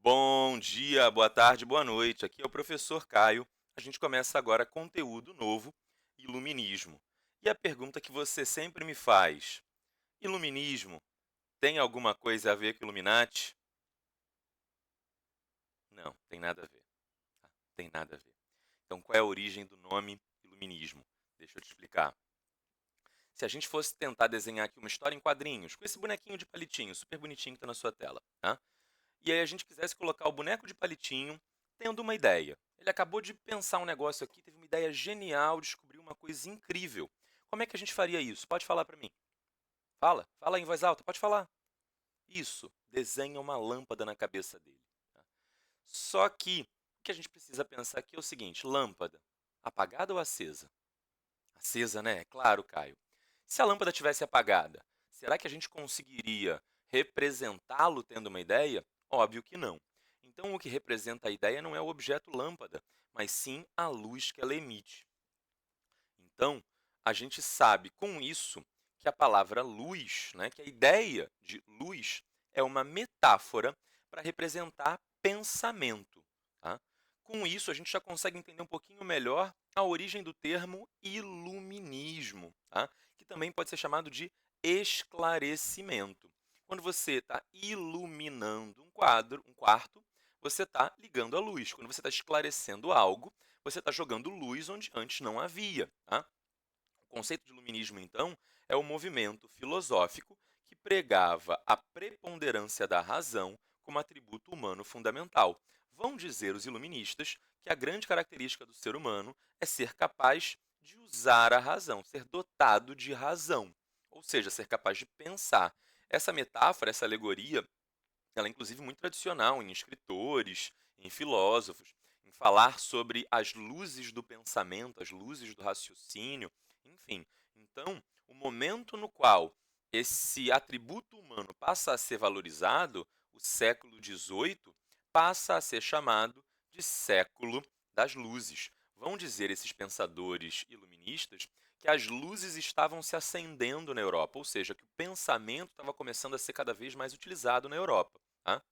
Bom dia, boa tarde, boa noite. Aqui é o professor Caio. A gente começa agora conteúdo novo, iluminismo. E a pergunta que você sempre me faz: iluminismo tem alguma coisa a ver com Illuminati? Não, tem nada a ver. Tá? Tem nada a ver. Então, qual é a origem do nome iluminismo? Deixa eu te explicar. Se a gente fosse tentar desenhar aqui uma história em quadrinhos, com esse bonequinho de palitinho super bonitinho que está na sua tela, tá? E aí a gente quisesse colocar o boneco de palitinho tendo uma ideia. Ele acabou de pensar um negócio aqui, teve uma ideia genial, descobriu uma coisa incrível. Como é que a gente faria isso? Pode falar para mim. Fala em voz alta, pode falar. Isso, desenha uma lâmpada na cabeça dele. Tá? Só que o que a gente precisa pensar aqui é o seguinte: lâmpada, apagada ou acesa? Acesa, né? É claro, Caio. Se a lâmpada tivesse apagada, será que a gente conseguiria representá-lo tendo uma ideia? Óbvio que não. Então, o que representa a ideia não é o objeto lâmpada, mas sim a luz que ela emite. Então, a gente sabe com isso que a palavra luz, né, que a ideia de luz é uma metáfora para representar pensamento. Tá? Com isso, a gente já consegue entender um pouquinho melhor a origem do termo iluminismo, tá? Que também pode ser chamado de esclarecimento. Quando você está iluminando um quarto, você está ligando a luz. Quando você está esclarecendo algo, você está jogando luz onde antes não havia. Tá? O conceito de iluminismo, então, é o movimento filosófico que pregava a preponderância da razão como atributo humano fundamental. Vão dizer os iluministas que a grande característica do ser humano é ser capaz de usar a razão, ser dotado de razão, ou seja, ser capaz de pensar. Essa metáfora, essa alegoria, ela é inclusive muito tradicional em escritores, em filósofos, em falar sobre as luzes do pensamento, as luzes do raciocínio, enfim. Então, o momento no qual esse atributo humano passa a ser valorizado, o século XVIII passa a ser chamado de século das luzes. Vão dizer esses pensadores iluministas que as luzes estavam se acendendo na Europa, ou seja, que o pensamento estava começando a ser cada vez mais utilizado na Europa. Tá?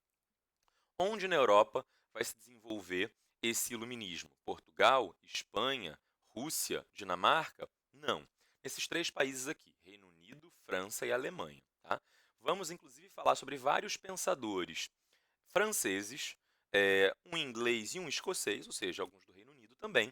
Onde na Europa vai se desenvolver esse iluminismo? Portugal, Espanha, Rússia, Dinamarca? Não. Nesses três países aqui, Reino Unido, França e Alemanha. Tá? Vamos, inclusive, falar sobre vários pensadores franceses, um inglês e um escocês, ou seja, alguns do Reino Unido também.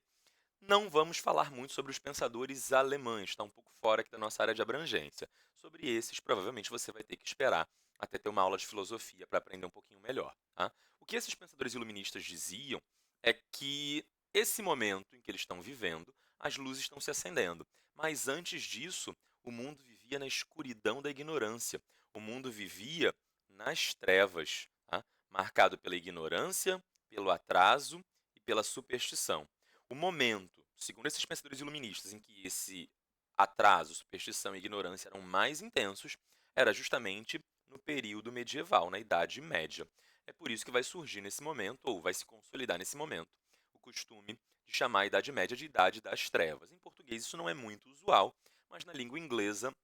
Não vamos falar muito sobre os pensadores alemães, está um pouco fora aqui da nossa área de abrangência. Sobre esses, provavelmente você vai ter que esperar até ter uma aula de filosofia para aprender um pouquinho melhor. Tá? O que esses pensadores iluministas diziam é que esse momento em que eles estão vivendo, as luzes estão se acendendo. Mas antes disso, o mundo vivia na escuridão da ignorância. O mundo vivia nas trevas, tá? Marcado pela ignorância, pelo atraso e pela superstição. O momento, segundo esses pensadores iluministas, em que esse atraso, superstição e ignorância eram mais intensos, era justamente no período medieval, na Idade Média. É por isso que vai surgir nesse momento, ou vai se consolidar nesse momento, o costume de chamar a Idade Média de Idade das Trevas. Em português isso não é muito usual, mas na língua inglesa,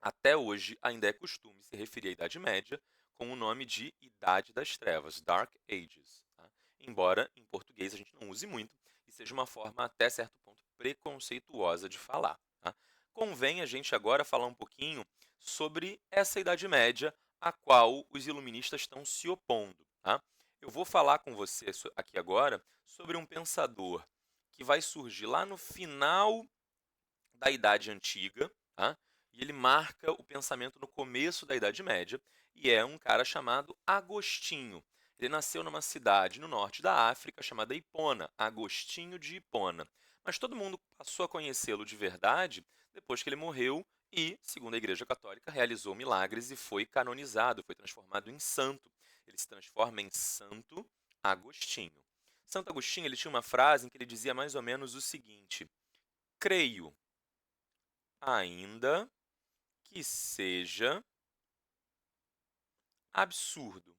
até hoje, ainda é costume se referir à Idade Média com o nome de Idade das Trevas, Dark Ages. Tá? Embora em português a gente não use muito e seja uma forma até certo ponto preconceituosa de falar. Tá? Convém a gente agora falar um pouquinho sobre essa Idade Média a qual os iluministas estão se opondo. Tá? Eu vou falar com você aqui agora sobre um pensador que vai surgir lá no final da Idade Antiga, tá? E ele marca o pensamento no começo da Idade Média, e é um cara chamado Agostinho. Ele nasceu numa cidade no norte da África chamada Hipona, Agostinho de Hipona. Mas todo mundo passou a conhecê-lo de verdade depois que ele morreu e, segundo a Igreja Católica, realizou milagres e foi canonizado, foi transformado em santo. Ele se transforma em Santo Agostinho. Santo Agostinho ele tinha uma frase em que ele dizia mais ou menos o seguinte: creio ainda que seja absurdo.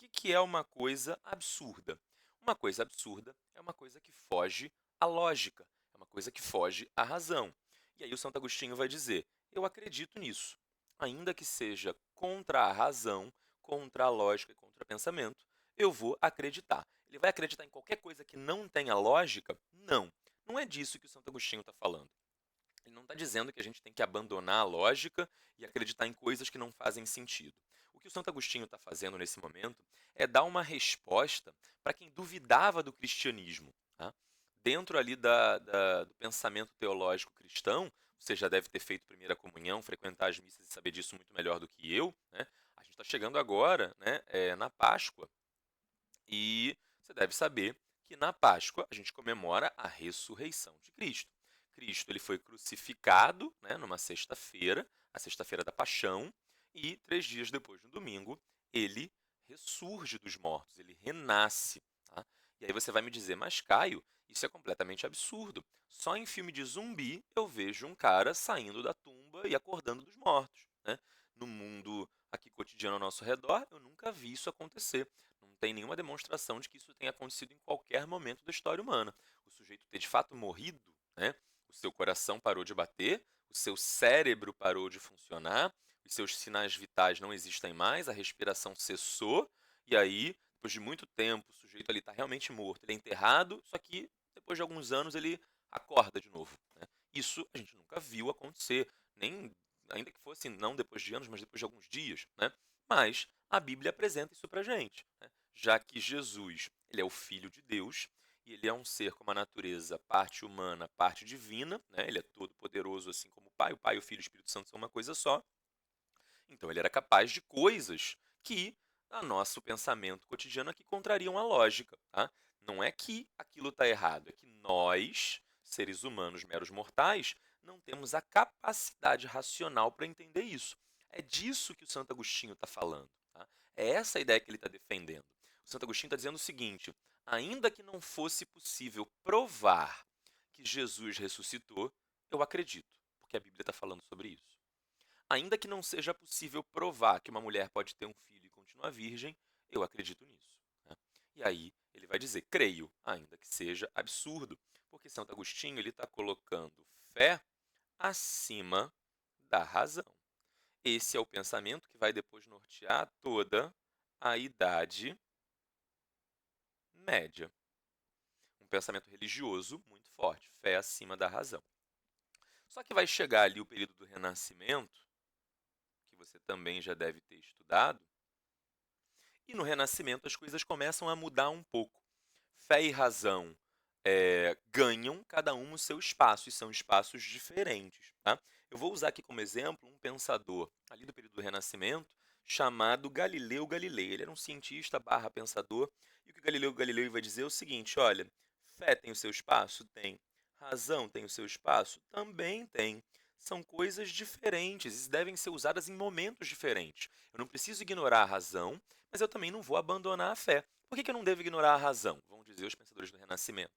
O que é uma coisa absurda? Uma coisa absurda é uma coisa que foge à lógica, é uma coisa que foge à razão. E aí o Santo Agostinho vai dizer: eu acredito nisso, ainda que seja contra a razão, contra a lógica e contra o pensamento, eu vou acreditar. Ele vai acreditar em qualquer coisa que não tenha lógica? Não. Não é disso que o Santo Agostinho está falando. Ele não está dizendo que a gente tem que abandonar a lógica e acreditar em coisas que não fazem sentido. O que o Santo Agostinho está fazendo nesse momento é dar uma resposta para quem duvidava do cristianismo. Tá? Dentro ali do pensamento teológico cristão, você já deve ter feito primeira comunhão, frequentar as missas e saber disso muito melhor do que eu. Né? A gente está chegando agora, né, na Páscoa, e você deve saber que na Páscoa a gente comemora a ressurreição de Cristo. Cristo ele foi crucificado, né, numa sexta-feira, a sexta-feira da Paixão, e 3 dias depois, no domingo, ele ressurge dos mortos, ele renasce. Tá? E aí você vai me dizer, mas Caio, isso é completamente absurdo. Só em filme de zumbi eu vejo um cara saindo da tumba e acordando dos mortos. Né? No mundo aqui cotidiano ao nosso redor, eu nunca vi isso acontecer. Não tem nenhuma demonstração de que isso tenha acontecido em qualquer momento da história humana. O sujeito ter de fato morrido, né? O seu coração parou de bater, o seu cérebro parou de funcionar, os seus sinais vitais não existem mais, a respiração cessou, e aí, depois de muito tempo, o sujeito ali está realmente morto. Ele é enterrado, só que depois de alguns anos ele acorda de novo. Né? Isso a gente nunca viu acontecer, nem ainda que fosse não depois de anos, mas depois de alguns dias. Né? Mas a Bíblia apresenta isso para a gente. Né? Já que Jesus ele é o Filho de Deus, e ele é um ser com uma natureza parte humana, parte divina, né? Ele é todo poderoso assim como o Pai, o Filho e o Espírito Santo são uma coisa só. Então ele era capaz de coisas que a nosso pensamento cotidiano aqui contrariam a lógica. Tá? Não é que aquilo está errado, é que nós, seres humanos meros mortais, não temos a capacidade racional para entender isso. É disso que o Santo Agostinho está falando. Tá? É essa a ideia que ele está defendendo. O Santo Agostinho está dizendo o seguinte: ainda que não fosse possível provar que Jesus ressuscitou, eu acredito, porque a Bíblia está falando sobre isso. Ainda que não seja possível provar que uma mulher pode ter um filho e continuar virgem, eu acredito nisso. Né? E aí ele vai dizer, creio, ainda que seja absurdo, porque Santo Agostinho ele está colocando fé acima da razão. Esse é o pensamento que vai depois nortear toda a Idade Média. Um pensamento religioso muito forte, fé acima da razão. Só que vai chegar ali o período do Renascimento, que você também já deve ter estudado, e no Renascimento as coisas começam a mudar um pouco. Fé e razão ganham cada um o seu espaço, e são espaços diferentes. Tá? Eu vou usar aqui como exemplo um pensador ali do período do Renascimento chamado Galileu Galilei. Ele era um cientista barra pensador, e o que Galileu Galilei vai dizer é o seguinte, olha, fé tem o seu espaço? Tem. Razão tem o seu espaço? Também tem. São coisas diferentes e devem ser usadas em momentos diferentes. Eu não preciso ignorar a razão, mas eu também não vou abandonar a fé. Por que eu não devo ignorar a razão? Vão dizer os pensadores do Renascimento.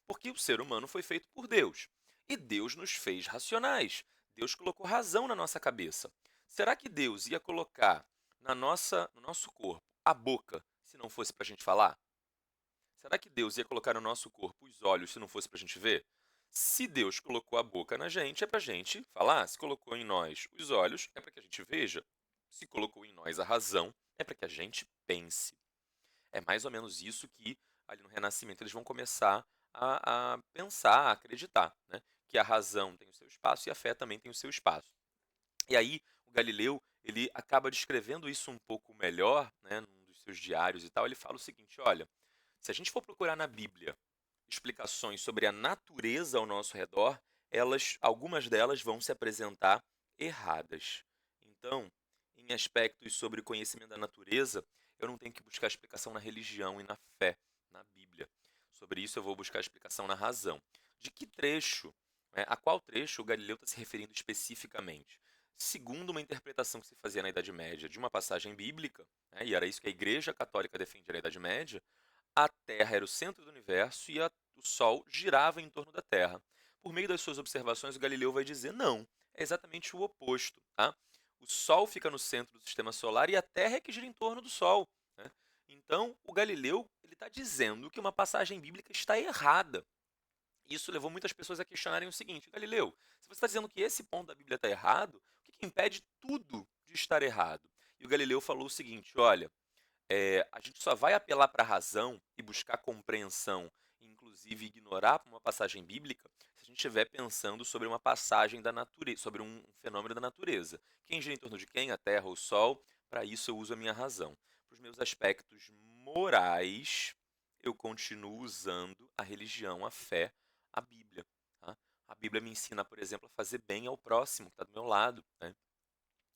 Porque o ser humano foi feito por Deus. E Deus nos fez racionais. Deus colocou razão na nossa cabeça. Será que Deus ia colocar no nosso corpo a boca se não fosse para a gente falar? Será que Deus ia colocar no nosso corpo os olhos se não fosse para a gente ver? Se Deus colocou a boca na gente, é para a gente falar. Se colocou em nós os olhos, é para que a gente veja. Se colocou em nós a razão, é para que a gente pense. É mais ou menos isso que, ali no Renascimento, eles vão começar a pensar, a acreditar, né? Que a razão tem o seu espaço e a fé também tem o seu espaço. E aí, o Galileu, ele acaba descrevendo isso um pouco melhor, né, num dos seus diários e tal. Ele fala o seguinte, olha, se a gente for procurar na Bíblia explicações sobre a natureza ao nosso redor, algumas delas vão se apresentar erradas. Então, em aspectos sobre o conhecimento da natureza, eu não tenho que buscar explicação na religião e na fé, na Bíblia. Sobre isso eu vou buscar explicação na razão. De que trecho, né, a qual trecho o Galileu está se referindo especificamente? Segundo uma interpretação que se fazia na Idade Média de uma passagem bíblica, né, e era isso que a Igreja Católica defendia na Idade Média, a Terra era o centro do universo e o Sol girava em torno da Terra. Por meio das suas observações, o Galileu vai dizer não, é exatamente o oposto. Tá? O Sol fica no centro do sistema solar e a Terra é que gira em torno do Sol. Né? Então, o Galileu está dizendo que uma passagem bíblica está errada. Isso levou muitas pessoas a questionarem o seguinte, Galileu, se você está dizendo que esse ponto da Bíblia está errado, o que impede tudo de estar errado? E o Galileu falou o seguinte: olha, a gente só vai apelar para a razão e buscar compreensão, inclusive ignorar uma passagem bíblica, se a gente estiver pensando sobre uma passagem da natureza, sobre um fenômeno da natureza. Quem gira em torno de quem? A Terra, o Sol. Para isso eu uso a minha razão. Para os meus aspectos morais, eu continuo usando a religião, a fé, a Bíblia. Tá? A Bíblia me ensina, por exemplo, a fazer bem ao próximo que está do meu lado. Né?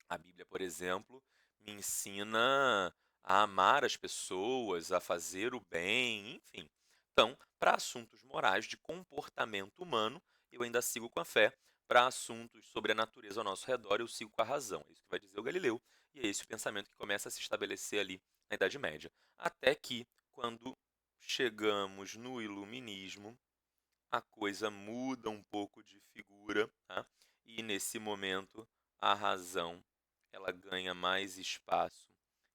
A Bíblia, por exemplo, me ensina a amar as pessoas, a fazer o bem, enfim. Então, para assuntos morais de comportamento humano, eu ainda sigo com a fé. Para assuntos sobre a natureza ao nosso redor, eu sigo com a razão. É isso que vai dizer o Galileu. E é esse o pensamento que começa a se estabelecer ali na Idade Média. Até que, quando chegamos no Iluminismo, a coisa muda um pouco de figura, tá? E nesse momento a razão ela ganha mais espaço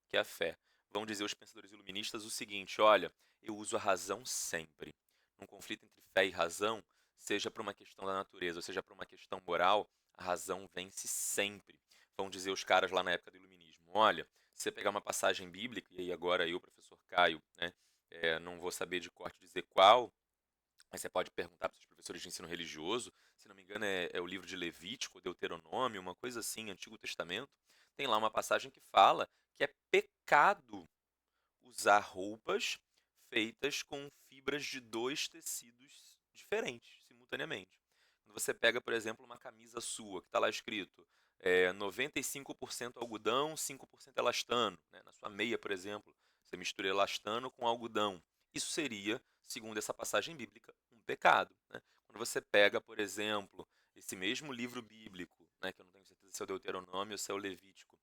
que a fé. Vão dizer os pensadores iluministas o seguinte: olha, eu uso a razão sempre. Num conflito entre fé e razão, seja por uma questão da natureza, ou seja por uma questão moral, a razão vence sempre. Vão dizer os caras lá na época do iluminismo: olha, se você pegar uma passagem bíblica, e aí agora eu, professor Caio, né, não vou saber de corte dizer qual, mas você pode perguntar para os professores de ensino religioso, se não me engano é o livro de Levítico, Deuteronômio, uma coisa assim, Antigo Testamento. Tem lá uma passagem que fala que é pecado usar roupas feitas com fibras de dois tecidos diferentes, simultaneamente. Quando você pega, por exemplo, uma camisa sua, que está lá escrito 95% algodão, 5% elastano. Né? Na sua meia, por exemplo, você mistura elastano com algodão. Isso seria, segundo essa passagem bíblica, um pecado. Né? Quando você pega, por exemplo, esse mesmo livro bíblico, né, que eu não tenho certeza se é o Deuteronômio ou se é o Levítico,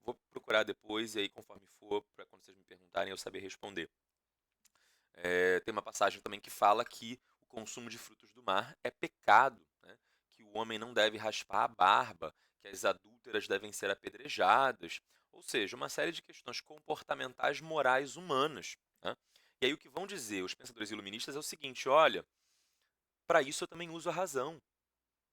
vou procurar depois e aí conforme for, para quando vocês me perguntarem eu saber responder. Tem uma passagem também que fala que o consumo de frutos do mar é pecado, né? Que o homem não deve raspar a barba, que as adúlteras devem ser apedrejadas, ou seja, uma série de questões comportamentais morais humanas. Né? E aí o que vão dizer os pensadores iluministas é o seguinte: olha, para isso eu também uso a razão.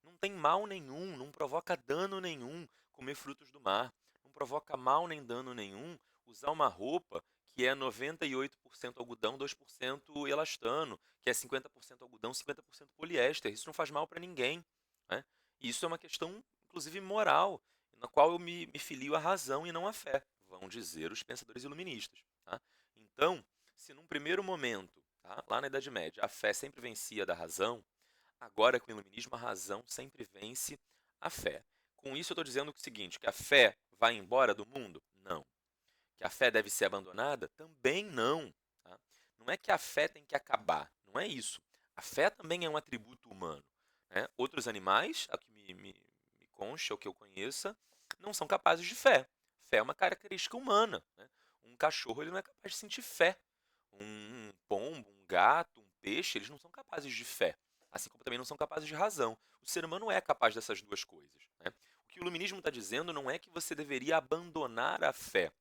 Não tem mal nenhum, não provoca dano nenhum comer frutos do mar. Não provoca mal nem dano nenhum usar uma roupa que é 98% algodão, 2% elastano, que é 50% algodão, 50% poliéster. Isso não faz mal para ninguém. Né? E isso é uma questão, inclusive, moral, na qual eu me filio à razão e não à fé, vão dizer os pensadores iluministas. Tá? Então, se num primeiro momento, tá, lá na Idade Média, a fé sempre vencia da razão, agora, com o iluminismo, a razão sempre vence a fé. Com isso, eu estou dizendo o seguinte: que a fé vai embora do mundo? Não. Que a fé deve ser abandonada? Também não. Tá? Não é que a fé tem que acabar, não é isso. A fé também é um atributo humano. Né? Outros animais, a que me consta, o que eu conheça, não são capazes de fé. Fé é uma característica humana. Né? Um cachorro ele não é capaz de sentir fé. Um pombo, um gato, um peixe, eles não são capazes de fé. Assim como também não são capazes de razão. O ser humano é capaz dessas duas coisas. Né? O que o iluminismo está dizendo não é que você deveria abandonar a fé,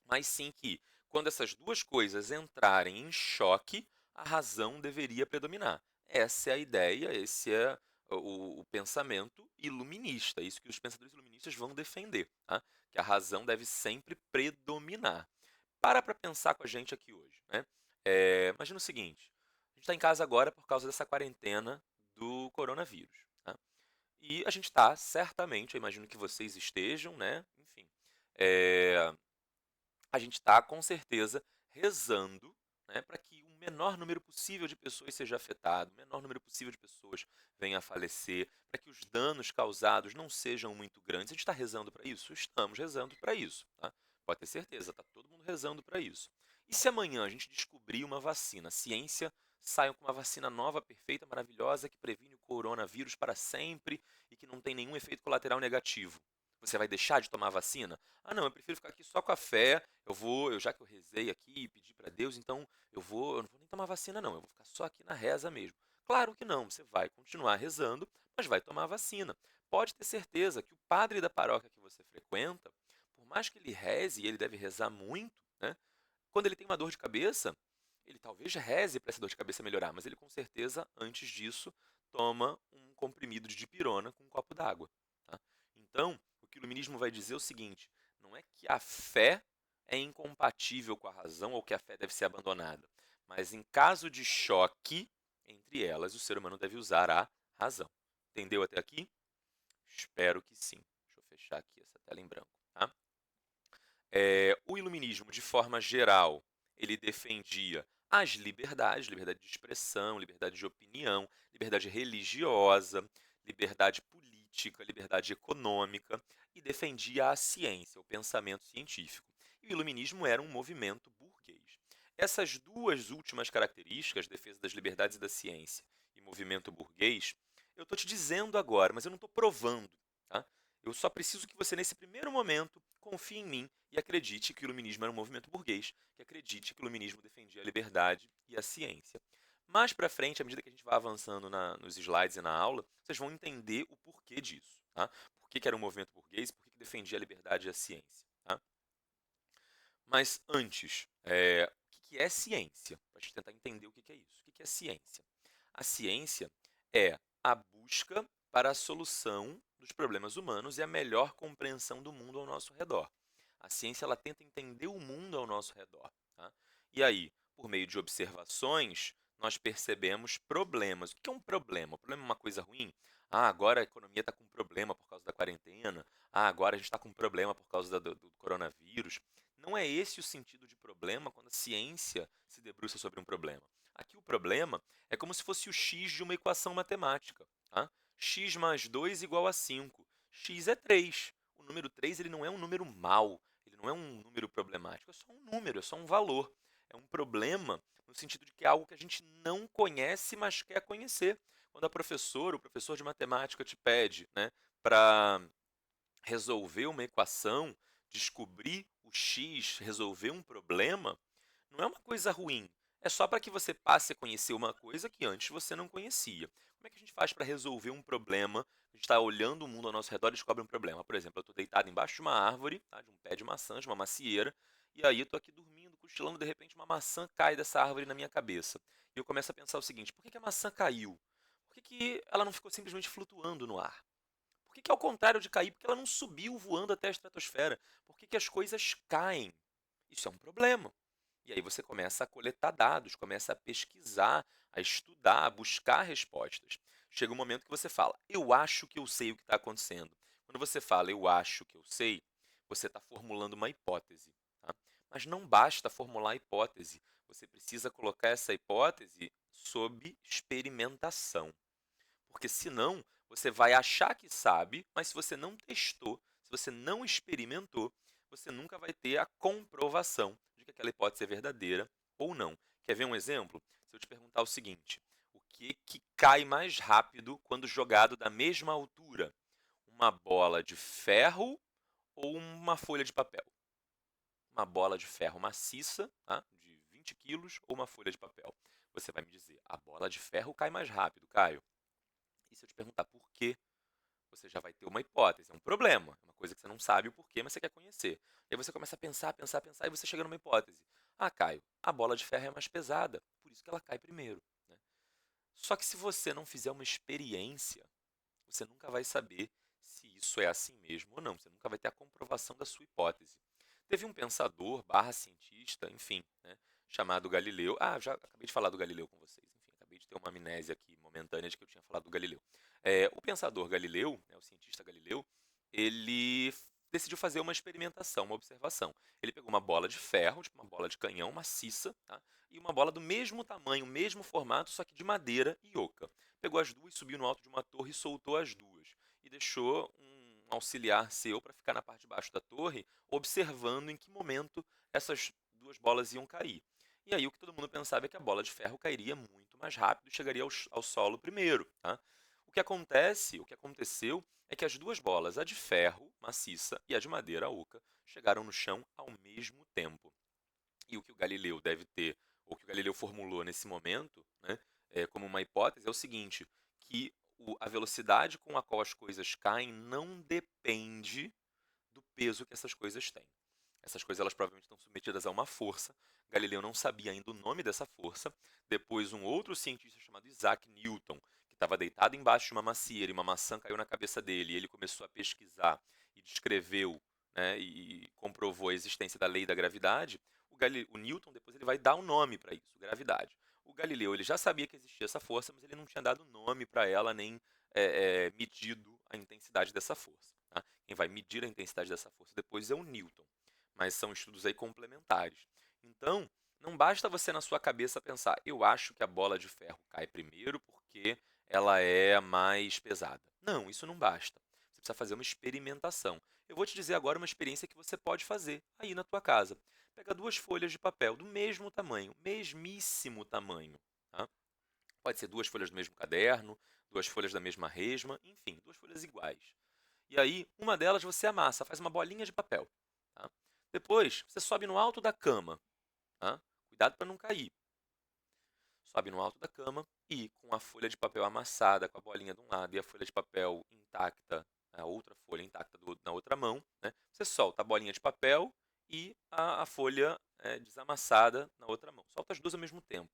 mas sim que, quando essas duas coisas entrarem em choque, a razão deveria predominar. Essa é a ideia, esse é o pensamento iluminista, isso que os pensadores iluministas vão defender, tá? Que a razão deve sempre predominar. Para pensar com a gente aqui hoje. Né? Imagina o seguinte: a gente está em casa agora por causa dessa quarentena do coronavírus. Tá? E a gente está, certamente, eu imagino que vocês estejam, né? Enfim, é, a gente está com certeza rezando, né, para que o menor número possível de pessoas seja afetado, o menor número possível de pessoas venha a falecer, para que os danos causados não sejam muito grandes. A gente está rezando para isso? Estamos rezando para isso. Tá? Pode ter certeza, está todo mundo rezando para isso. E se amanhã a gente descobrir uma vacina, a ciência saiam com uma vacina nova, perfeita, maravilhosa, que previne o coronavírus para sempre e que não tem nenhum efeito colateral negativo? Você vai deixar de tomar a vacina? Ah, não, eu prefiro ficar aqui só com a fé. Já que eu rezei aqui e pedi para Deus, então eu não vou nem tomar vacina, não. Eu vou ficar só aqui na reza mesmo. Claro que não, você vai continuar rezando, mas vai tomar a vacina. Pode ter certeza que o padre da paróquia que você frequenta, por mais que ele reze, e ele deve rezar muito, né? Quando ele tem uma dor de cabeça, ele talvez reze para essa dor de cabeça melhorar, mas ele com certeza, antes disso, toma um comprimido de dipirona com um copo d'água. Tá? Então, o que o iluminismo vai dizer é o seguinte: não Não é que a fé é incompatível com a razão ou que a fé deve ser abandonada, mas em caso de choque entre elas, o ser humano deve usar a razão. Entendeu até aqui? Espero que sim. Deixa eu fechar aqui essa tela em branco, tá? O iluminismo, de forma geral, ele defendia as liberdades, liberdade de expressão, liberdade de opinião, liberdade religiosa, liberdade política, liberdade econômica, e defendia a ciência, o pensamento científico. E o iluminismo era um movimento burguês. Essas duas últimas características, defesa das liberdades e da ciência e movimento burguês, eu estou te dizendo agora, mas eu não estou provando, tá? Eu só preciso que você, nesse primeiro momento, confie em mim e acredite que o iluminismo era um movimento burguês, que acredite que o iluminismo defendia a liberdade e a ciência. Mais para frente, à medida que a gente vai avançando nos slides e na aula, vocês vão entender o porquê disso. Tá? Por que era um movimento burguês, por que defendia a liberdade e a ciência. Tá? Mas antes, o que é ciência? Para a gente tentar entender o que é isso. O que é ciência? A ciência é a busca para a solução dos problemas humanos e a melhor compreensão do mundo ao nosso redor. A ciência ela tenta entender o mundo ao nosso redor. Tá? E aí, por meio de observações, nós percebemos problemas. O que é um problema? O problema é uma coisa ruim? Ah, agora a economia está com problema por causa da quarentena. Ah, agora a gente está com problema por causa do coronavírus. Não é esse o sentido de problema quando a ciência se debruça sobre um problema. Aqui o problema é como se fosse o x de uma equação matemática. Tá? X mais 2 igual a 5. X é 3. O número 3 ele não é um número mau, ele não é um número problemático, é só um número, é só um valor. É um problema no sentido de que é algo que a gente não conhece, mas quer conhecer. Quando a professora, o professor de matemática te pede, né, para resolver uma equação, descobrir o x, resolver um problema, não é uma coisa ruim. É só para que você passe a conhecer uma coisa que antes você não conhecia. Como é que a gente faz para resolver um problema? A gente está olhando o mundo ao nosso redor e descobre um problema. Por exemplo, eu estou deitado embaixo de uma árvore, tá, de um pé de maçã, de uma macieira, e aí eu estou aqui dormindo, cochilando, de repente uma maçã cai dessa árvore na minha cabeça. E eu começo a pensar o seguinte, por que a maçã caiu? Por que ela não ficou simplesmente flutuando no ar? Por que ao contrário de cair, porque ela não subiu voando até a estratosfera? Por que as coisas caem? Isso é um problema. E aí você começa a coletar dados, começa a pesquisar, a estudar, a buscar respostas. Chega um momento que você fala, eu acho que eu sei o que está acontecendo. Quando você fala, eu acho que eu sei, você está formulando uma hipótese. Tá? Mas não basta formular a hipótese, você precisa colocar essa hipótese sob experimentação. Porque senão você vai achar que sabe, mas se você não testou, se você não experimentou, você nunca vai ter a comprovação de que aquela hipótese é verdadeira ou não. Quer ver um exemplo? Se eu te perguntar o seguinte: o que cai mais rápido quando jogado da mesma altura? Uma bola de ferro ou uma folha de papel? Uma bola de ferro maciça, tá? De 20 quilos, ou uma folha de papel? Você vai me dizer, a bola de ferro cai mais rápido, Caio. E se eu te perguntar por quê, você já vai ter uma hipótese, é um problema, é uma coisa que você não sabe o porquê, mas você quer conhecer. E aí você começa a pensar, pensar, pensar, e você chega numa hipótese. Ah, Caio, a bola de ferro é mais pesada, por isso que ela cai primeiro. Né? Só que se você não fizer uma experiência, você nunca vai saber se isso é assim mesmo ou não. Você nunca vai ter a comprovação da sua hipótese. Teve um pensador, barra cientista, enfim, né, chamado Galileu. Ah, já acabei de falar do Galileu com vocês. Enfim, acabei de ter uma amnésia aqui momentânea de que eu tinha falado do Galileu. O pensador Galileu, né, o cientista Galileu, ele decidiu fazer uma experimentação, uma observação. Ele pegou uma bola de ferro, tipo uma bola de canhão maciça, tá? E uma bola do mesmo tamanho, mesmo formato, só que de madeira e oca. Pegou as duas, subiu no alto de uma torre e soltou as duas. E deixou um auxiliar seu para ficar na parte de baixo da torre, observando em que momento essas duas bolas iam cair. E aí o que todo mundo pensava é que a bola de ferro cairia muito mais rápido e chegaria ao solo primeiro. Tá? O que aconteceu é que as duas bolas, a de ferro maciça e a de madeira oca, chegaram no chão ao mesmo tempo. E o que o Galileu deve ter, ou que o Galileu formulou nesse momento, né, como uma hipótese, é o seguinte, que a velocidade com a qual as coisas caem não depende do peso que essas coisas têm. Essas coisas elas provavelmente estão submetidas a uma força. Galileu não sabia ainda o nome dessa força. Depois, um outro cientista chamado Isaac Newton, que estava deitado embaixo de uma macieira e uma maçã caiu na cabeça dele, e ele começou a pesquisar e descreveu né, e comprovou a existência da lei da gravidade, o Newton depois ele vai dar um nome para isso, gravidade. O Galileu ele já sabia que existia essa força, mas ele não tinha dado nome para ela, nem medido a intensidade dessa força. Tá? Quem vai medir a intensidade dessa força depois é o Newton, mas são estudos aí complementares. Então, não basta você na sua cabeça pensar, eu acho que a bola de ferro cai primeiro porque ela é mais pesada. Não, isso não basta. Você precisa fazer uma experimentação. Eu vou te dizer agora uma experiência que você pode fazer aí na tua casa. Pega duas folhas de papel do mesmo tamanho, mesmíssimo tamanho. Tá? Pode ser duas folhas do mesmo caderno, duas folhas da mesma resma, enfim, duas folhas iguais. E aí, uma delas você amassa, faz uma bolinha de papel. Tá? Depois, você sobe no alto da cama. Tá? Cuidado para não cair. Sobe no alto da cama e, com a folha de papel amassada, com a bolinha de um lado e a folha de papel intacta, a outra folha intacta na outra mão, né? Você solta a bolinha de papel e a folha desamassada na outra mão. Solta as duas ao mesmo tempo.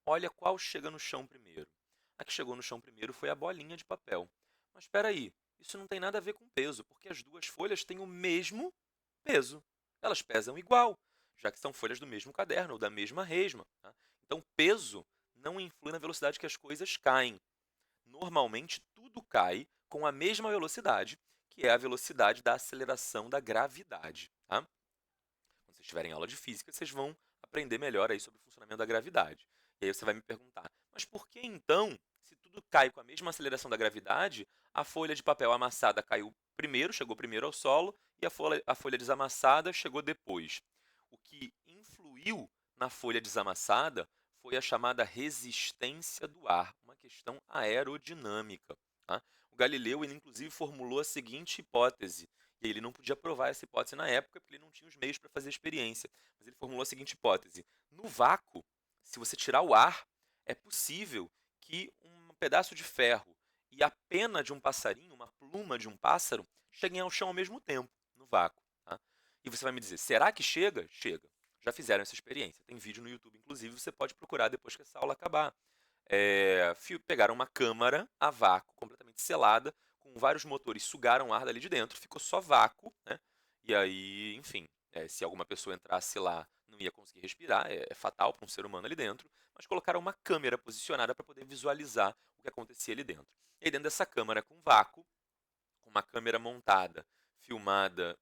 Olha qual chega no chão primeiro. A que chegou no chão primeiro foi a bolinha de papel. Mas espera aí, isso não tem nada a ver com peso, porque as duas folhas têm o mesmo peso. Elas pesam igual, já que são folhas do mesmo caderno ou da mesma resma. Tá? Então, peso não influi na velocidade que as coisas caem. Normalmente, tudo cai com a mesma velocidade, que é a velocidade da aceleração da gravidade. Tá? Quando vocês tiverem aula de física, vocês vão aprender melhor aí sobre o funcionamento da gravidade. E aí você vai me perguntar, mas por que então, se tudo cai com a mesma aceleração da gravidade, a folha de papel amassada caiu primeiro, chegou primeiro ao solo, e a folha desamassada chegou depois? O que influiu na folha desamassada foi a chamada resistência do ar, uma questão aerodinâmica. Tá? O Galileu, ele, inclusive, formulou a seguinte hipótese, e ele não podia provar essa hipótese na época, porque ele não tinha os meios para fazer a experiência. Mas ele formulou a seguinte hipótese: no vácuo, se você tirar o ar, é possível que um pedaço de ferro e a pena de um passarinho, uma pluma de um pássaro, cheguem ao chão ao mesmo tempo, no vácuo. Tá? E você vai me dizer, será que chega? Chega. Já fizeram essa experiência. Tem vídeo no YouTube, inclusive, você pode procurar depois que essa aula acabar. Pegaram uma câmara a vácuo, completamente selada, com vários motores, sugaram ar dali de dentro, ficou só vácuo, né? E aí, enfim, se alguma pessoa entrasse lá, não ia conseguir respirar, é fatal para um ser humano ali dentro, mas colocaram uma câmera posicionada para poder visualizar o que acontecia ali dentro. E aí, dentro dessa câmara com vácuo, com uma câmera montada, filmada,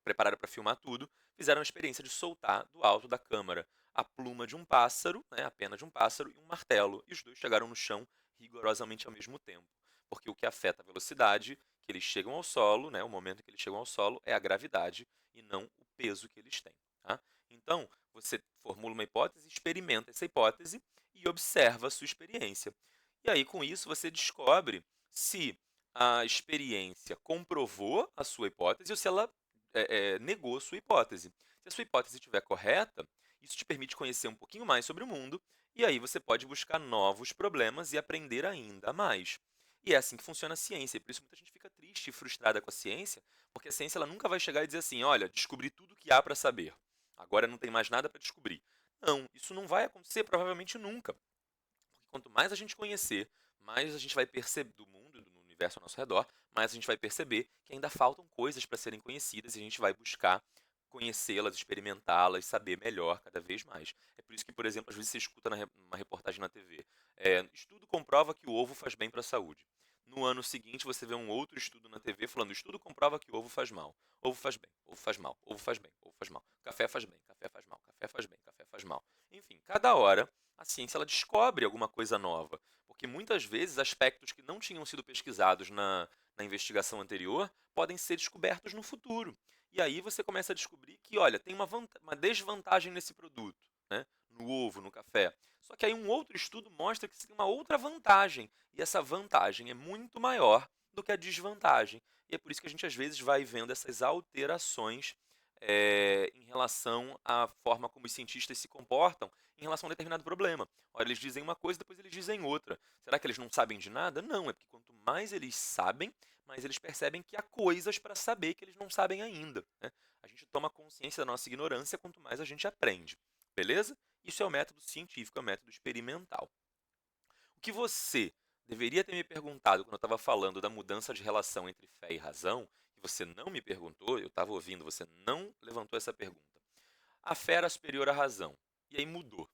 preparada para filmar tudo, fizeram a experiência de soltar do alto da câmara a pluma de um pássaro, né, a pena de um pássaro e um martelo, e os dois chegaram no chão rigorosamente ao mesmo tempo, porque o que afeta a velocidade que eles chegam ao solo, né, o momento que eles chegam ao solo, é a gravidade e não o peso que eles têm. Tá? Então, você formula uma hipótese, experimenta essa hipótese e observa a sua experiência. E aí, com isso, você descobre se a experiência comprovou a sua hipótese ou se ela negou a sua hipótese. Se a sua hipótese estiver correta, isso te permite conhecer um pouquinho mais sobre o mundo e aí você pode buscar novos problemas e aprender ainda mais. E é assim que funciona a ciência. E por isso muita gente fica triste e frustrada com a ciência, porque a ciência ela nunca vai chegar e dizer assim, olha, descobri tudo o que há para saber. Agora não tem mais nada para descobrir. Não, isso não vai acontecer, provavelmente nunca. Porque quanto mais a gente conhecer, mais a gente vai perceber do mundo, do universo ao nosso redor, mais a gente vai perceber que ainda faltam coisas para serem conhecidas e a gente vai buscar conhecê-las, experimentá-las, saber melhor cada vez mais. É por isso que, por exemplo, às vezes você escuta numa reportagem na TV, estudo comprova que o ovo faz bem para a saúde. No ano seguinte, você vê um outro estudo na TV falando, estudo comprova que o ovo faz mal. Ovo faz bem, ovo faz mal, ovo faz bem, ovo faz mal. Café faz bem, café faz mal, café faz bem, café faz mal. Enfim, cada hora a ciência ela descobre alguma coisa nova, porque muitas vezes aspectos que não tinham sido pesquisados na investigação anterior podem ser descobertos no futuro. E aí você começa a descobrir que, olha, tem uma desvantagem nesse produto, né? No ovo, no café. Só que aí um outro estudo mostra que tem uma outra vantagem, e essa vantagem é muito maior do que a desvantagem. E é por isso que a gente às vezes vai vendo essas alterações em relação à forma como os cientistas se comportam em relação a um determinado problema. Ora, eles dizem uma coisa, depois eles dizem outra. Será que eles não sabem de nada? Não, é porque quanto mais eles sabem, mais eles percebem que há coisas para saber que eles não sabem ainda. Né? A gente toma consciência da nossa ignorância quanto mais a gente aprende. Beleza? Isso é o método científico, é o método experimental. O que você deveria ter me perguntado quando eu estava falando da mudança de relação entre fé e razão, e você não me perguntou, eu estava ouvindo, você não levantou essa pergunta. A fé era superior à razão, e aí mudou.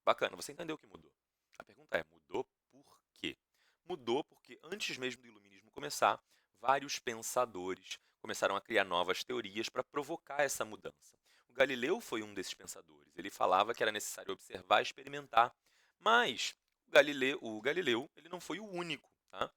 Bacana, você entendeu que mudou. A pergunta é, mudou por quê? Mudou porque antes mesmo do iluminismo começar, vários pensadores começaram a criar novas teorias para provocar essa mudança. O Galileu foi um desses pensadores. Ele falava que era necessário observar e experimentar. Mas o Galileu ele não foi o único. Tá?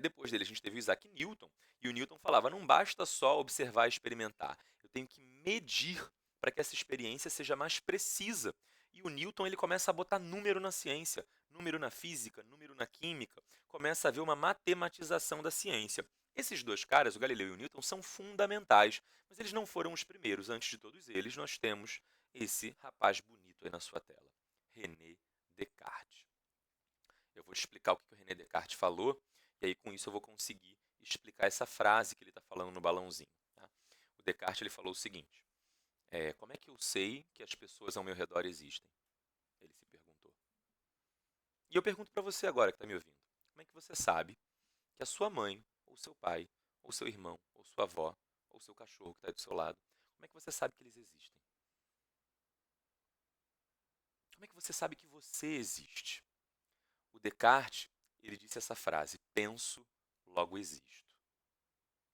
Depois dele, a gente teve o Isaac Newton. E o Newton falava: não basta só observar e experimentar. Eu tenho que medir para que essa experiência seja mais precisa. E o Newton ele começa a botar número na ciência, número na física, número na química, começa a haver uma matematização da ciência. Esses dois caras, o Galileu e o Newton, são fundamentais, mas eles não foram os primeiros. Antes de todos eles, nós temos esse rapaz bonito aí na sua tela, René Descartes. Eu vou explicar o que o René Descartes falou, e aí com isso eu vou conseguir explicar essa frase que ele está falando no balãozinho. Tá? O Descartes ele falou o seguinte: como é que eu sei que as pessoas ao meu redor existem? Ele se perguntou. E eu pergunto para você agora que está me ouvindo: como é que você sabe que a sua mãe, ou seu pai, ou seu irmão, ou sua avó, ou seu cachorro que está aí do seu lado, como é que você sabe que eles existem? Como é que você sabe que você existe? O Descartes, ele disse essa frase: penso, logo existo.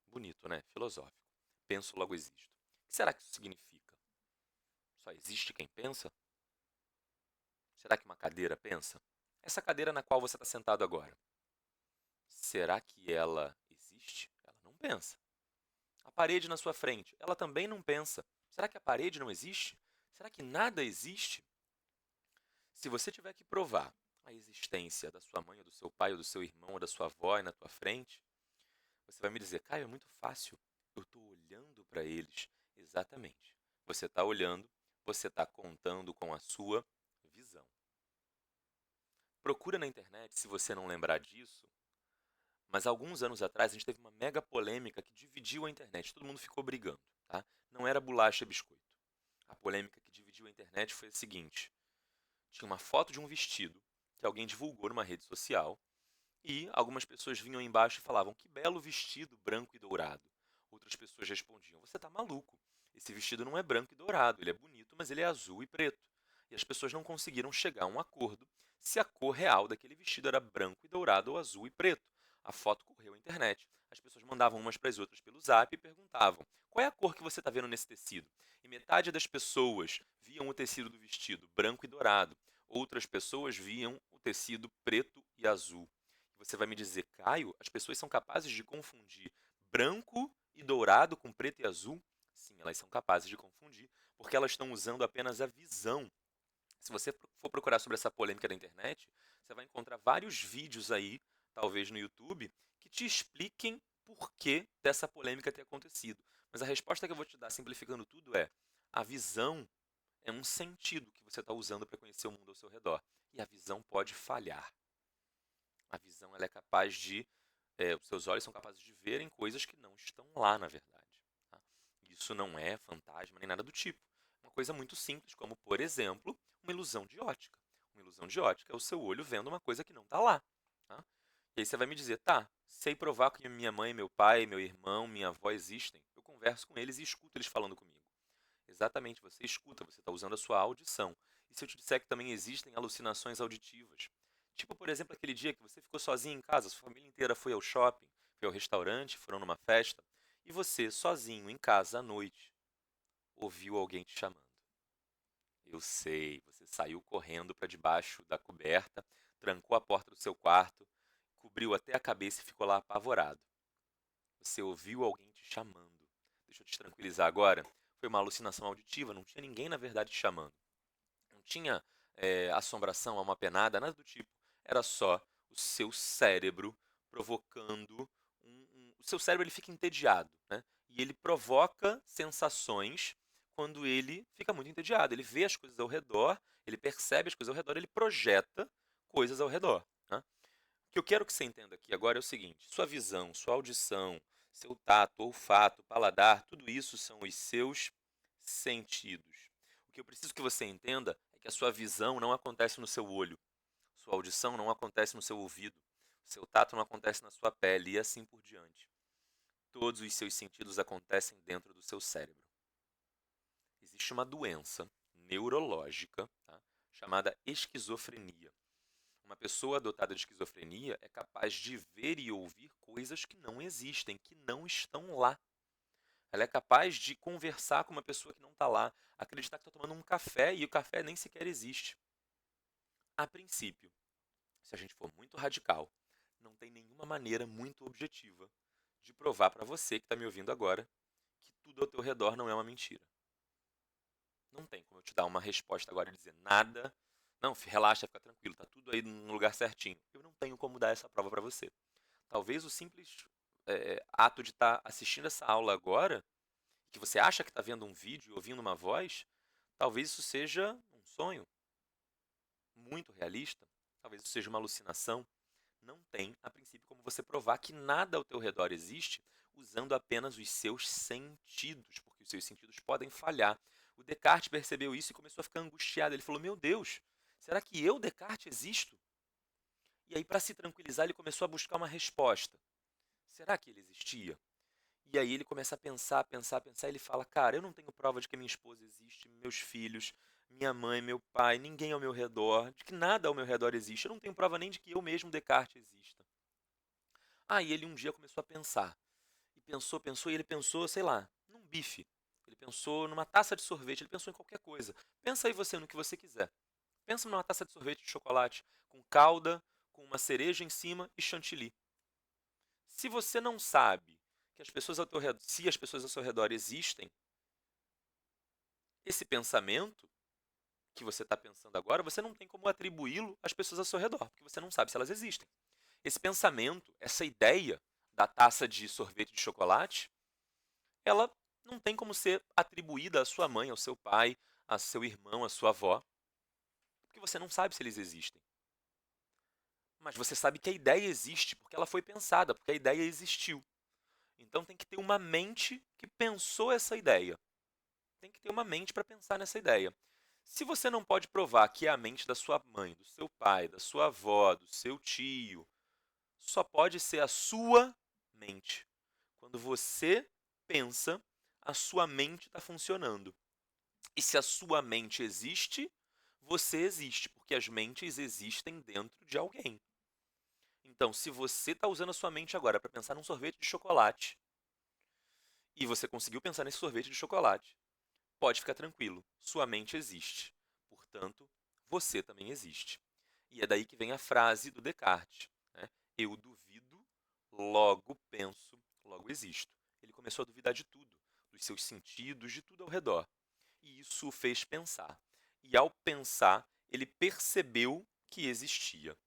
Bonito, né? Filosófico. Penso, logo existo. O que será que isso significa? Só existe quem pensa? Será que uma cadeira pensa? Essa cadeira na qual você está sentado agora, será que ela existe? Ela não pensa. A parede na sua frente, ela também não pensa. Será que a parede não existe? Será que nada existe? Se você tiver que provar a existência da sua mãe, ou do seu pai, ou do seu irmão, ou da sua avó aí na tua frente, você vai me dizer: Caio, é muito fácil. Eu estou olhando para eles. Exatamente. Você está olhando, você está contando com a sua visão. Procura na internet, se você não lembrar disso, mas alguns anos atrás a gente teve uma mega polêmica que dividiu a internet. Todo mundo ficou brigando, tá? Não era bolacha e biscoito. A polêmica que dividiu a internet foi a seguinte: tinha uma foto de um vestido que alguém divulgou numa rede social e algumas pessoas vinham embaixo e falavam: que belo vestido branco e dourado. Outras pessoas respondiam: você está maluco. Esse vestido não é branco e dourado, ele é bonito, mas ele é azul e preto. E as pessoas não conseguiram chegar a um acordo se a cor real daquele vestido era branco e dourado ou azul e preto. A foto correu à internet. As pessoas mandavam umas para as outras pelo zap e perguntavam: qual é a cor que você está vendo nesse tecido? E metade das pessoas viam o tecido do vestido branco e dourado. Outras pessoas viam o tecido preto e azul. Você vai me dizer: Caio, as pessoas são capazes de confundir branco e dourado com preto e azul? Sim, elas são capazes de confundir, porque elas estão usando apenas a visão. Se você for procurar sobre essa polêmica da internet, você vai encontrar vários vídeos aí, talvez no YouTube, que te expliquem por que dessa polêmica ter acontecido. Mas a resposta que eu vou te dar, simplificando tudo, é: a visão é um sentido que você está usando para conhecer o mundo ao seu redor. E a visão pode falhar. A visão ela é capaz de os seus olhos são capazes de verem coisas que não estão lá, na verdade. Tá? Isso não é fantasma nem nada do tipo. É uma coisa muito simples, como, por exemplo, uma ilusão de ótica. Uma ilusão de ótica é o seu olho vendo uma coisa que não está lá. Tá? E aí você vai me dizer: tá, sei provar que minha mãe, meu pai, meu irmão, minha avó existem. Eu converso com eles e escuto eles falando comigo. Exatamente, você escuta, você está usando a sua audição. E se eu te disser que também existem alucinações auditivas? Tipo, por exemplo, aquele dia que você ficou sozinho em casa, sua família inteira foi ao shopping, foi ao restaurante, foram numa festa, e você, sozinho em casa à noite, ouviu alguém te chamando. Eu sei, você saiu correndo para debaixo da coberta, trancou a porta do seu quarto, cobriu até a cabeça e ficou lá apavorado. Você ouviu alguém te chamando. Deixa eu te tranquilizar agora. Foi uma alucinação auditiva, não tinha ninguém na verdade te chamando. Não tinha assombração, alma penada, nada do tipo. Era só o seu cérebro provocando o seu cérebro ele fica entediado, né? E ele provoca sensações quando ele fica muito entediado. Ele vê as coisas ao redor, ele percebe as coisas ao redor, ele projeta coisas ao redor. Né? O que eu quero que você entenda aqui agora é o seguinte: sua visão, sua audição, seu tato, olfato, paladar, tudo isso são os seus sentidos. O que eu preciso que você entenda é que a sua visão não acontece no seu olho, sua audição não acontece no seu ouvido, seu tato não acontece na sua pele e assim por diante. Todos os seus sentidos acontecem dentro do seu cérebro. Existe uma doença neurológica, tá, chamada esquizofrenia. Uma pessoa dotada de esquizofrenia é capaz de ver e ouvir coisas que não existem, que não estão lá. Ela é capaz de conversar com uma pessoa que não está lá, acreditar que está tomando um café e o café nem sequer existe. A princípio, se a gente for muito radical, não tem nenhuma maneira muito objetiva de provar para você que está me ouvindo agora que tudo ao teu redor não é uma mentira. Não tem como eu te dar uma resposta agora e dizer nada. Não, relaxa, fica tranquilo, tá tudo aí no lugar certinho. Eu não tenho como dar essa prova para você. Talvez o simples ato de estar assistindo essa aula agora, que você acha que está vendo um vídeo e ouvindo uma voz, talvez isso seja um sonho muito realista, talvez isso seja uma alucinação. Não tem, a princípio, como você provar que nada ao teu redor existe usando apenas os seus sentidos, porque os seus sentidos podem falhar. O Descartes percebeu isso e começou a ficar angustiado. Ele falou: meu Deus, será que eu, Descartes, existo? E aí, para se tranquilizar, ele começou a buscar uma resposta. Será que ele existia? E aí ele começa a pensar, pensar, pensar, e ele fala: cara, eu não tenho prova de que minha esposa existe, meus filhos, minha mãe, meu pai, ninguém ao meu redor, de que nada ao meu redor existe. Eu não tenho prova nem de que eu mesmo, Descartes, exista. Aí ele um dia começou a pensar. E pensou, pensou, e ele pensou, sei lá, num bife. Ele pensou numa taça de sorvete, ele pensou em qualquer coisa. Pensa aí você no que você quiser. Pensa numa taça de sorvete de chocolate, com calda, com uma cereja em cima e chantilly. Se você não sabe que as pessoas ao teu redor, se as pessoas ao seu redor existem, esse pensamento que você está pensando agora, você não tem como atribuí-lo às pessoas ao seu redor, porque você não sabe se elas existem. Esse pensamento, essa ideia da taça de sorvete de chocolate, ela não tem como ser atribuída à sua mãe, ao seu pai, a seu irmão, à sua avó, porque você não sabe se eles existem. Mas você sabe que a ideia existe porque ela foi pensada, porque a ideia existiu. Então tem que ter uma mente que pensou essa ideia. Tem que ter uma mente para pensar nessa ideia. Se você não pode provar que é a mente da sua mãe, do seu pai, da sua avó, do seu tio, só pode ser a sua mente. Quando você pensa, a sua mente está funcionando. E se a sua mente existe, você existe, porque as mentes existem dentro de alguém. Então, se você está usando a sua mente agora para pensar num sorvete de chocolate, e você conseguiu pensar nesse sorvete de chocolate, pode ficar tranquilo, sua mente existe. Portanto, você também existe. E é daí que vem a frase do Descartes, né? Eu duvido, logo penso, logo existo. Ele começou a duvidar de tudo, dos seus sentidos, de tudo ao redor. E isso o fez pensar. E ao pensar, ele percebeu que existia,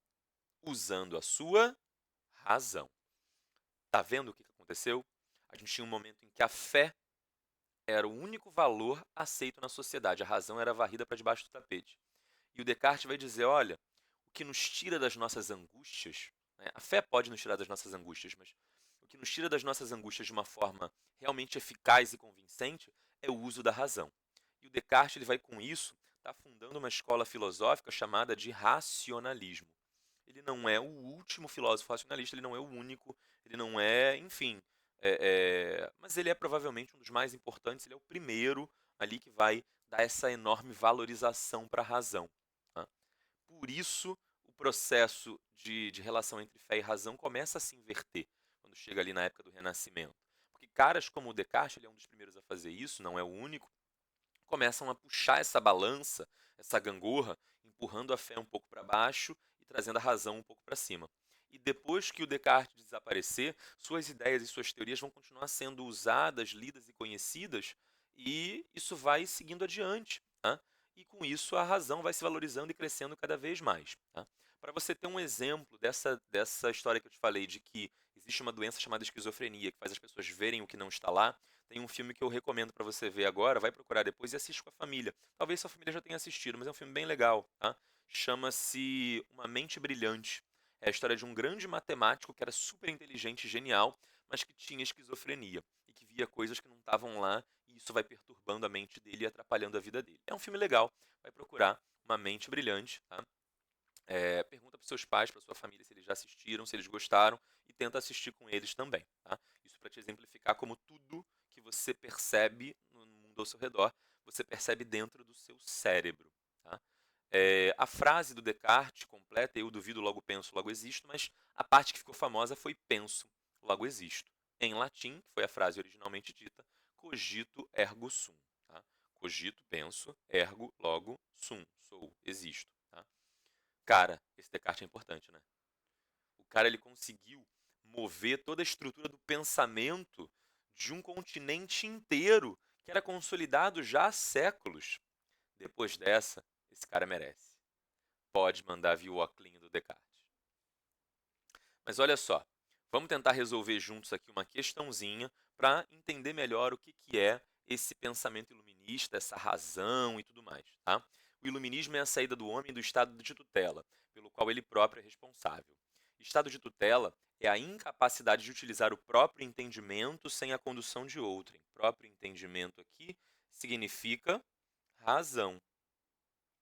usando a sua razão. Tá vendo o que aconteceu? A gente tinha um momento em que a fé era o único valor aceito na sociedade, a razão era varrida para debaixo do tapete. E o Descartes vai dizer: olha, o que nos tira das nossas angústias, né? A fé pode nos tirar das nossas angústias, mas o que nos tira das nossas angústias de uma forma realmente eficaz e convincente é o uso da razão. E o Descartes ele vai com isso está fundando uma escola filosófica chamada de racionalismo. Ele não é o último filósofo racionalista, ele não é o único, ele não é, enfim, mas ele é provavelmente um dos mais importantes, ele é o primeiro ali que vai dar essa enorme valorização para a razão. Tá? Por isso, o processo de relação entre fé e razão começa a se inverter quando chega ali na época do Renascimento. Porque caras como o Descartes, ele é um dos primeiros a fazer isso, não é o único, começam a puxar essa balança, essa gangorra, empurrando a fé um pouco para baixo e trazendo a razão um pouco para cima. E depois que o Descartes desaparecer, suas ideias e suas teorias vão continuar sendo usadas, lidas e conhecidas, e isso vai seguindo adiante. Tá? E com isso a razão vai se valorizando e crescendo cada vez mais. Tá? Para você ter um exemplo dessa história que eu te falei, de que existe uma doença chamada esquizofrenia, que faz as pessoas verem o que não está lá, tem um filme que eu recomendo para você ver agora, vai procurar depois e assiste com a família. Talvez sua família já tenha assistido, mas é um filme bem legal, tá? Chama-se Uma Mente Brilhante. É a história de um grande matemático que era super inteligente e genial, mas que tinha esquizofrenia e que via coisas que não estavam lá e isso vai perturbando a mente dele e atrapalhando a vida dele. É um filme legal, vai procurar Uma Mente Brilhante, tá? pergunta para os seus pais, para sua família, se eles já assistiram, se eles gostaram, e tenta assistir com eles também. Tá? Isso para te exemplificar como tudo que você percebe no mundo ao seu redor, você percebe dentro do seu cérebro. Tá? A frase do Descartes completa, eu duvido, logo penso, logo existo, mas a parte que ficou famosa foi penso, logo existo. Em latim, que foi a frase originalmente dita, cogito ergo sum. Tá? Cogito, penso, ergo, logo, sum, sou, existo. Tá? Cara, esse Descartes é importante, né? O cara ele conseguiu mover toda a estrutura do pensamento de um continente inteiro que era consolidado já há séculos. Depois dessa, esse cara merece. Pode mandar vir o óculinho do Descartes. Mas olha só, vamos tentar resolver juntos aqui uma questãozinha para entender melhor o que é esse pensamento iluminista, essa razão e tudo mais. Tá? O iluminismo é a saída do homem do estado de tutela, pelo qual ele próprio é responsável. Estado de tutela é a incapacidade de utilizar o próprio entendimento sem a condução de outrem. Próprio entendimento aqui significa razão.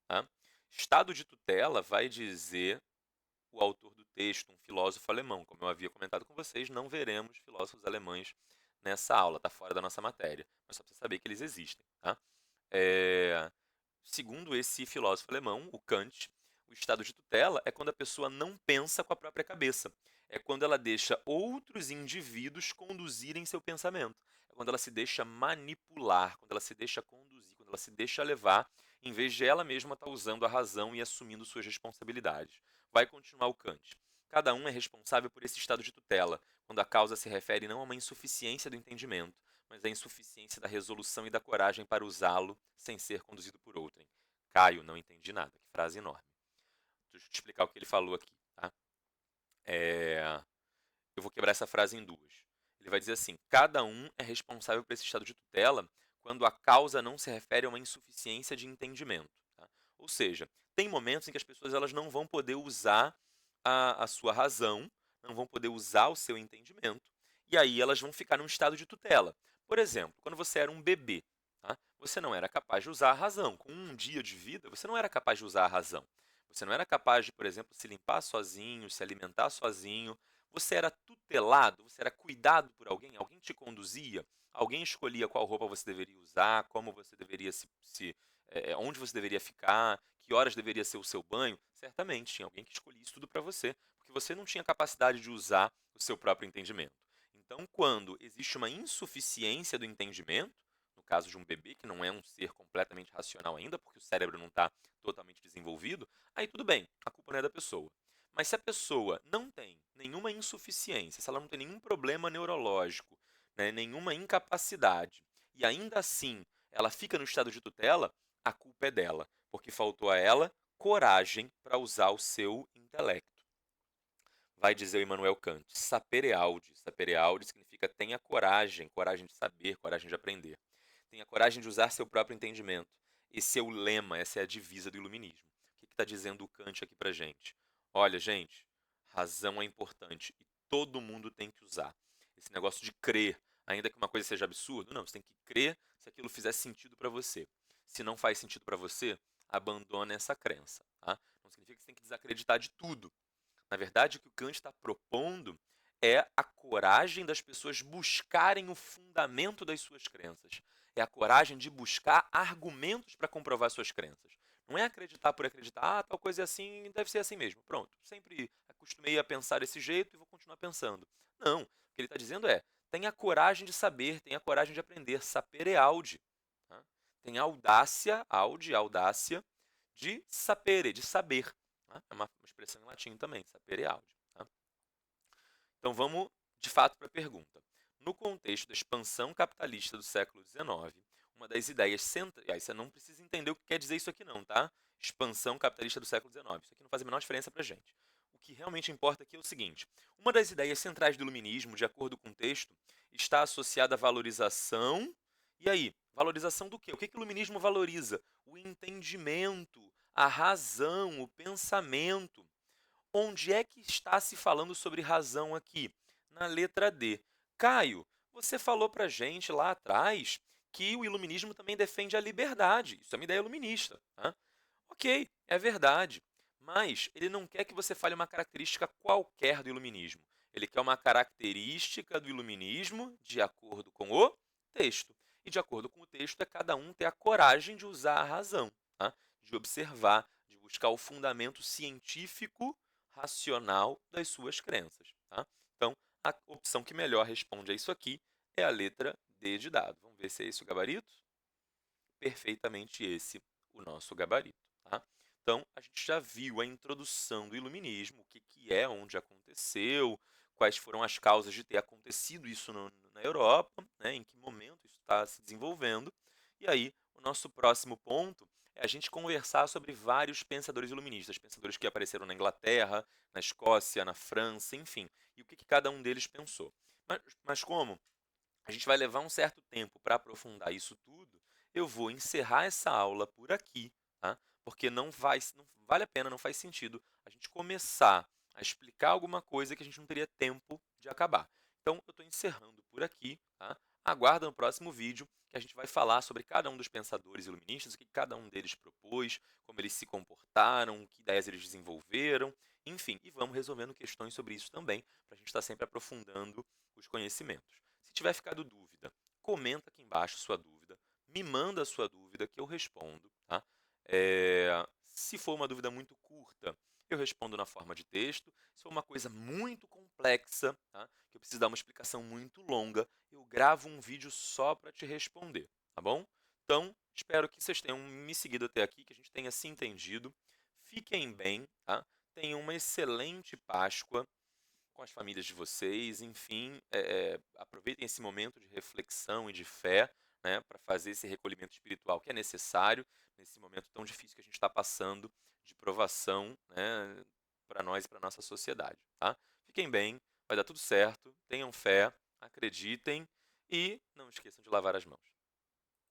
Tá? Estado de tutela vai dizer o autor do texto, um filósofo alemão. Como eu havia comentado com vocês, não veremos filósofos alemães nessa aula, está fora da nossa matéria, mas só para você saber que eles existem. Tá? Segundo esse filósofo alemão, o Kant, o estado de tutela é quando a pessoa não pensa com a própria cabeça. É quando ela deixa outros indivíduos conduzirem seu pensamento. É quando ela se deixa manipular, quando ela se deixa conduzir, quando ela se deixa levar, em vez de ela mesma estar usando a razão e assumindo suas responsabilidades. Vai continuar o Kant. Cada um é responsável por esse estado de tutela, quando a causa se refere não a uma insuficiência do entendimento, mas à insuficiência da resolução e da coragem para usá-lo sem ser conduzido por outrem. Caio, não entendi nada. Que frase enorme. Deixa eu te explicar o que ele falou aqui. Tá? Eu vou quebrar essa frase em duas. Ele vai dizer assim: cada um é responsável por esse estado de tutela quando a causa não se refere a uma insuficiência de entendimento. Tá? Ou seja, tem momentos em que as pessoas elas não vão poder usar a sua razão, não vão poder usar o seu entendimento, e aí elas vão ficar num estado de tutela. Por exemplo, quando você era um bebê, tá? Você não era capaz de usar a razão. Com um dia de vida, você não era capaz de usar a razão. Você não era capaz de, por exemplo, se limpar sozinho, se alimentar sozinho. Você era tutelado, você era cuidado por alguém, alguém te conduzia, alguém escolhia qual roupa você deveria usar, como você deveria onde você deveria ficar, que horas deveria ser o seu banho. Certamente tinha alguém que escolhia isso tudo para você, porque você não tinha capacidade de usar o seu próprio entendimento. Então, quando existe uma insuficiência do entendimento, no caso de um bebê que não é um ser completamente racional ainda, porque o cérebro não está totalmente desenvolvido, aí tudo bem, a culpa não é da pessoa. Mas se a pessoa não tem nenhuma insuficiência, se ela não tem nenhum problema neurológico, né, nenhuma incapacidade, e ainda assim ela fica no estado de tutela, a culpa é dela, porque faltou a ela coragem para usar o seu intelecto. Vai dizer o Immanuel Kant, sapere aude. Sapere aude significa tenha coragem, coragem de saber, coragem de aprender. Tenha coragem de usar seu próprio entendimento. Esse é o lema, essa é a divisa do iluminismo. O que está dizendo o Kant aqui para gente? Olha, gente, razão é importante e todo mundo tem que usar. Esse negócio de crer, ainda que uma coisa seja absurda, não, você tem que crer se aquilo fizer sentido para você. Se não faz sentido para você, abandona essa crença. Tá? Não significa que você tem que desacreditar de tudo. Na verdade, o que o Kant está propondo é a coragem das pessoas buscarem o fundamento das suas crenças. É a coragem de buscar argumentos para comprovar suas crenças. Não é acreditar por acreditar, tal coisa é assim, deve ser assim mesmo. Pronto, sempre acostumei a pensar desse jeito e vou continuar pensando. Não, o que ele está dizendo é, tenha coragem de saber, tenha coragem de aprender, sapere aude. Tá? Tenha audácia, audácia, de sapere, de saber. Tá? É uma expressão em latim também, sapere aude. Tá? Então vamos, de fato, para a pergunta. No contexto da expansão capitalista do século XIX, uma das ideias centrais... Você não precisa entender o que quer dizer isso aqui não, tá? Expansão capitalista do século XIX. Isso aqui não faz a menor diferença para a gente. O que realmente importa aqui é o seguinte. Uma das ideias centrais do iluminismo, de acordo com o texto, está associada à valorização... E aí? Valorização do quê? O que o iluminismo valoriza? O entendimento, a razão, o pensamento. Onde é que está se falando sobre razão aqui? Na letra D. Caio, você falou para a gente lá atrás que o iluminismo também defende a liberdade. Isso é uma ideia iluminista. Tá? Ok, é verdade. Mas ele não quer que você fale uma característica qualquer do iluminismo. Ele quer uma característica do iluminismo de acordo com o texto. E de acordo com o texto, é cada um ter a coragem de usar a razão, tá? De observar, de buscar o fundamento científico, racional das suas crenças. Tá? Então, a opção que melhor responde a isso aqui é a letra D de dado. Vamos ver se é esse o gabarito? Perfeitamente esse o nosso gabarito. Tá? Então, a gente já viu a introdução do iluminismo, o que é, onde aconteceu, quais foram as causas de ter acontecido isso na Europa, né, em que momento isso está se desenvolvendo. E aí, o nosso próximo ponto é a gente conversar sobre vários pensadores iluministas, pensadores que apareceram na Inglaterra, na Escócia, na França, enfim, e o que cada um deles pensou. Mas como a gente vai levar um certo tempo para aprofundar isso tudo, eu vou encerrar essa aula por aqui, tá? Porque não vale a pena, não faz sentido a gente começar a explicar alguma coisa que a gente não teria tempo de acabar. Então, eu estou encerrando por aqui, tá? Aguarda no próximo vídeo que a gente vai falar sobre cada um dos pensadores iluministas, o que cada um deles propôs, como eles se comportaram, que ideias eles desenvolveram, enfim, e vamos resolvendo questões sobre isso também, para a gente estar sempre aprofundando os conhecimentos. Se tiver ficado dúvida, comenta aqui embaixo sua dúvida, me manda a sua dúvida que eu respondo, tá? Se for uma dúvida muito curta, eu respondo na forma de texto. Se for uma coisa muito complexa, tá? Que eu preciso dar uma explicação muito longa, eu gravo um vídeo só para te responder, tá bom? Então, espero que vocês tenham me seguido até aqui, que a gente tenha se entendido. Fiquem bem, tá? Tenham uma excelente Páscoa com as famílias de vocês, enfim, aproveitem esse momento de reflexão e de fé, né, para fazer esse recolhimento espiritual que é necessário nesse momento tão difícil que a gente está passando de provação, né, para nós e para nossa sociedade, tá? Fiquem bem, vai dar tudo certo, tenham fé, acreditem e não esqueçam de lavar as mãos.